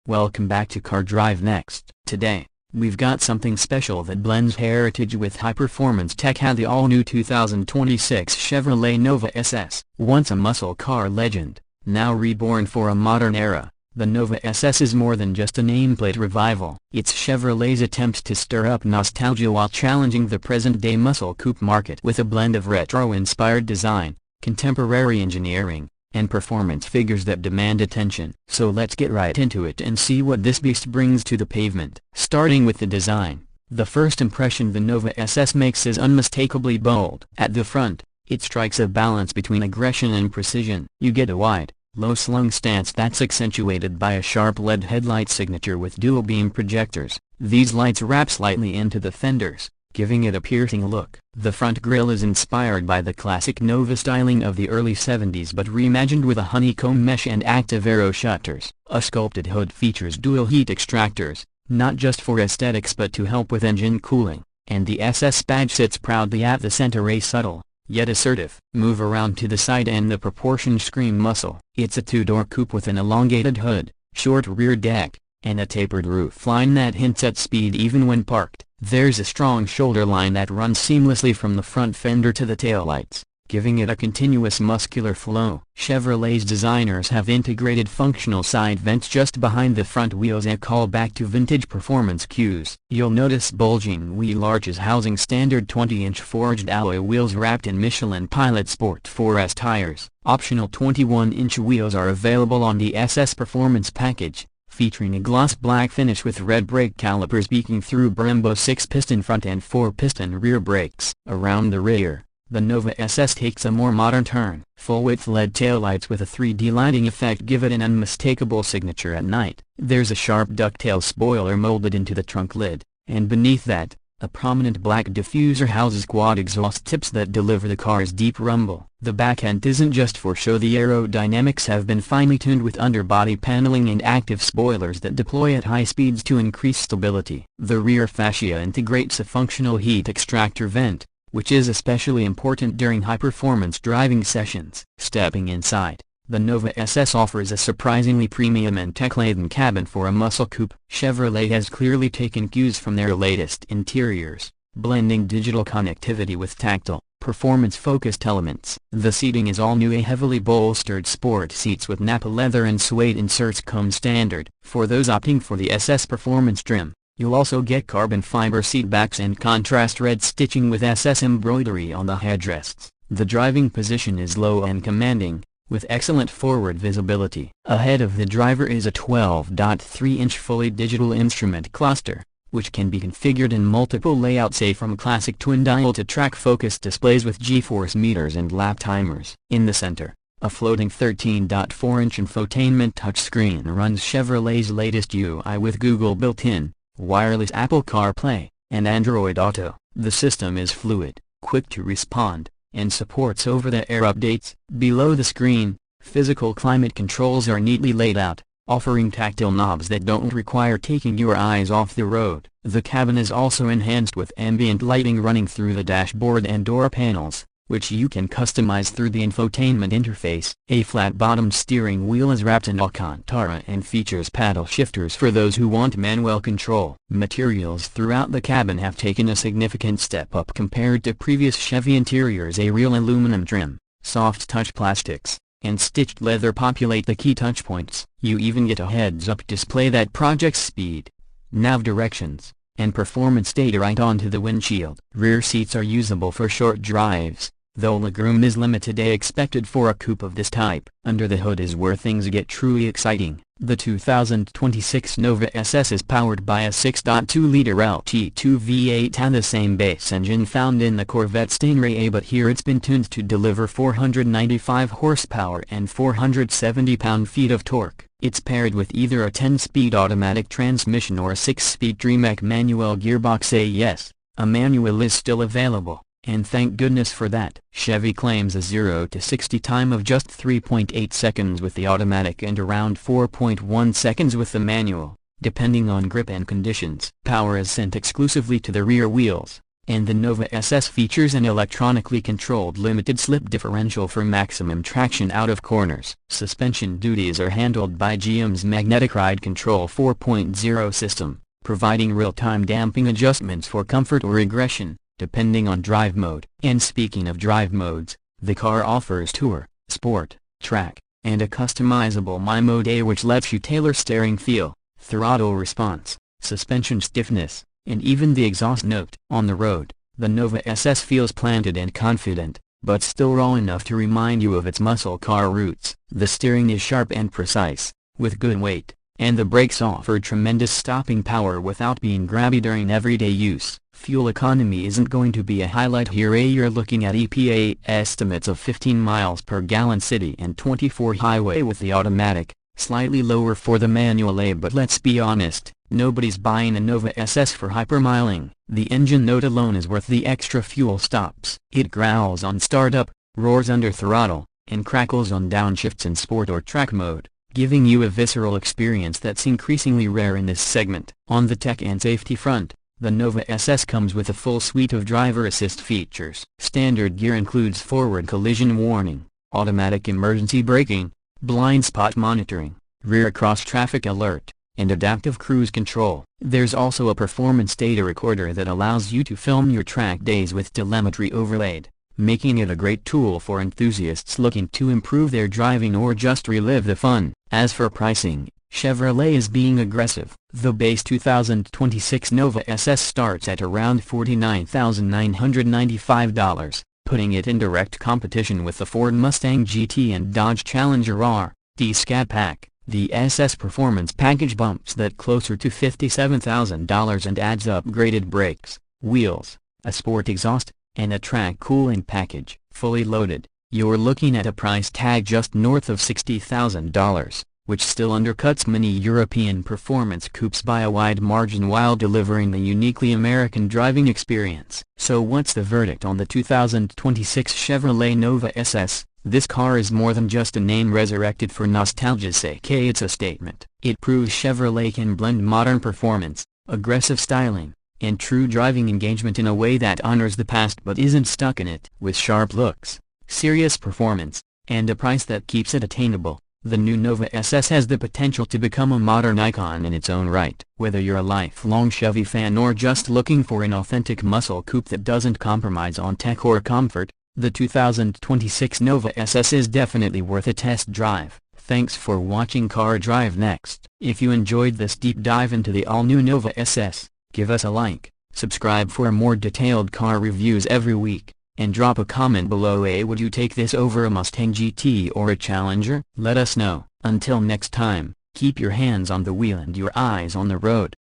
Welcome back to Car Drive Next. Today, we've got something special that blends heritage with high-performance tech. The all-new 2026 Chevrolet Nova SS. Once a muscle car legend, now reborn for a modern era, the Nova SS is more than just a nameplate revival. It's Chevrolet's attempt to stir up nostalgia while challenging the present-day muscle coupe market with a blend of retro-inspired design, contemporary engineering, and performance figures that demand attention. So let's get right into it and see what this beast brings to the pavement. Starting with the design, the first impression the Nova SS makes is unmistakably bold. At the front, it strikes a balance between aggression and precision. You get a wide, low-slung stance that's accentuated by a sharp LED headlight signature with dual-beam projectors. These lights wrap slightly into the fenders, giving it a piercing look. The front grille is inspired by the classic Nova styling of the early 70s but reimagined with a honeycomb mesh and active aero shutters. A sculpted hood features dual heat extractors, not just for aesthetics but to help with engine cooling, and the SS badge sits proudly at the center, a subtle, yet assertive move around to the side and the proportions scream muscle. It's a two-door coupe with an elongated hood, short rear deck, and a tapered roofline that hints at speed even when parked. There's a strong shoulder line that runs seamlessly from the front fender to the taillights, giving it a continuous muscular flow. Chevrolet's designers have integrated functional side vents just behind the front wheels, a callback to vintage performance cues. You'll notice bulging wheel arches housing standard 20-inch forged alloy wheels wrapped in Michelin Pilot Sport 4S tires. Optional 21-inch wheels are available on the SS Performance package, featuring a gloss black finish with red brake calipers peeking through Brembo 6-piston front and 4-piston rear brakes. Around the rear, the Nova SS takes a more modern turn. Full-width LED taillights with a 3D lighting effect give it an unmistakable signature at night. There's a sharp ducktail spoiler molded into the trunk lid, and beneath that, a prominent black diffuser houses quad exhaust tips that deliver the car's deep rumble. The back end isn't just for show. The aerodynamics have been finely tuned with underbody paneling and active spoilers that deploy at high speeds to increase stability. The rear fascia integrates a functional heat extractor vent, which is especially important during high-performance driving sessions. Stepping inside, the Nova SS offers a surprisingly premium and tech-laden cabin for a muscle coupe. Chevrolet has clearly taken cues from their latest interiors, blending digital connectivity with tactile, performance-focused elements. The seating is all new. A heavily bolstered sport seats with Nappa leather and suede inserts come standard. For those opting for the SS Performance trim, you'll also get carbon fiber seatbacks and contrast red stitching with SS embroidery on the headrests. The driving position is low and commanding, with excellent forward visibility. Ahead of the driver is a 12.3-inch fully digital instrument cluster, which can be configured in multiple layouts, from classic twin-dial to track-focused displays with G-force meters and lap timers. In the center, a floating 13.4-inch infotainment touchscreen runs Chevrolet's latest UI with Google built-in, wireless Apple CarPlay, and Android Auto. The system is fluid, quick to respond, and supports over-the-air updates. Below the screen, physical climate controls are neatly laid out, offering tactile knobs that don't require taking your eyes off the road. The cabin is also enhanced with ambient lighting running through the dashboard and door panels, which you can customize through the infotainment interface. A flat-bottomed steering wheel is wrapped in Alcantara and features paddle shifters for those who want manual control. Materials throughout the cabin have taken a significant step up compared to previous Chevy interiors. A real aluminum trim, soft touch plastics, and stitched leather populate the key touchpoints. You even get a heads-up display that projects speed, nav directions, and performance data right onto the windshield. Rear seats are usable for short drives, though legroom is limited, expected for a coupe of this type. Under the hood is where things get truly exciting. The 2026 Nova SS is powered by a 6.2-liter LT2 V8 and the same base engine found in the Corvette Stingray A, but here it's been tuned to deliver 495 horsepower and 470 pound-feet of torque. It's paired with either a 10-speed automatic transmission or a 6-speed DreamEk manual gearbox. Yes, a manual is still available, and thank goodness for that. Chevy claims a 0 to 60 time of just 3.8 seconds with the automatic and around 4.1 seconds with the manual, depending on grip and conditions. Power is sent exclusively to the rear wheels, and the Nova SS features an electronically controlled limited slip differential for maximum traction out of corners. Suspension duties are handled by GM's Magnetic Ride Control 4.0 system, providing real-time damping adjustments for comfort or aggression, depending on drive mode. And speaking of drive modes, the car offers Tour, Sport, Track, and a customizable My Mode A, which lets you tailor steering feel, throttle response, suspension stiffness, and even the exhaust note. On the road, the Nova SS feels planted and confident, but still raw enough to remind you of its muscle car roots. The steering is sharp and precise, with good weight, and the brakes offer tremendous stopping power without being grabby during everyday use. Fuel economy isn't going to be a highlight here. You're looking at EPA estimates of 15 miles per gallon city and 24 highway with the automatic, slightly lower for the manual A. But let's be honest, nobody's buying a Nova SS for hypermiling. The engine note alone is worth the extra fuel stops. It growls on startup, roars under throttle, and crackles on downshifts in sport or track mode, giving you a visceral experience that's increasingly rare in this segment. On the tech and safety front, the Nova SS comes with a full suite of driver assist features. Standard gear includes forward collision warning, automatic emergency braking, blind spot monitoring, rear cross traffic alert, and adaptive cruise control. There's also a performance data recorder that allows you to film your track days with telemetry overlaid, making it a great tool for enthusiasts looking to improve their driving or just relive the fun. As for pricing, Chevrolet is being aggressive. The base 2026 Nova SS starts at around $49,995, putting it in direct competition with the Ford Mustang GT and Dodge Challenger R/D Scat Pack. The SS Performance package bumps that closer to $57,000 and adds upgraded brakes, wheels, a sport exhaust, and a track cooling package. Fully loaded, you're looking at a price tag just north of $60,000, which still undercuts many European performance coupes by a wide margin while delivering a uniquely American driving experience. So what's the verdict on the 2026 Chevrolet Nova SS? This car is more than just a name resurrected for nostalgia's sake. It's a statement. It proves Chevrolet can blend modern performance, aggressive styling, and true driving engagement in a way that honors the past but isn't stuck in it. With sharp looks, serious performance, and a price that keeps it attainable, the new Nova SS has the potential to become a modern icon in its own right. Whether you're a lifelong Chevy fan or just looking for an authentic muscle coupe that doesn't compromise on tech or comfort, the 2026 Nova SS is definitely worth a test drive. Thanks for watching Car Drive Next. If you enjoyed this deep dive into the all-new Nova SS, give us a like, subscribe for more detailed car reviews every week, and drop a comment below. Would you take this over a Mustang GT or a Challenger? Let us know. Until next time, keep your hands on the wheel and your eyes on the road.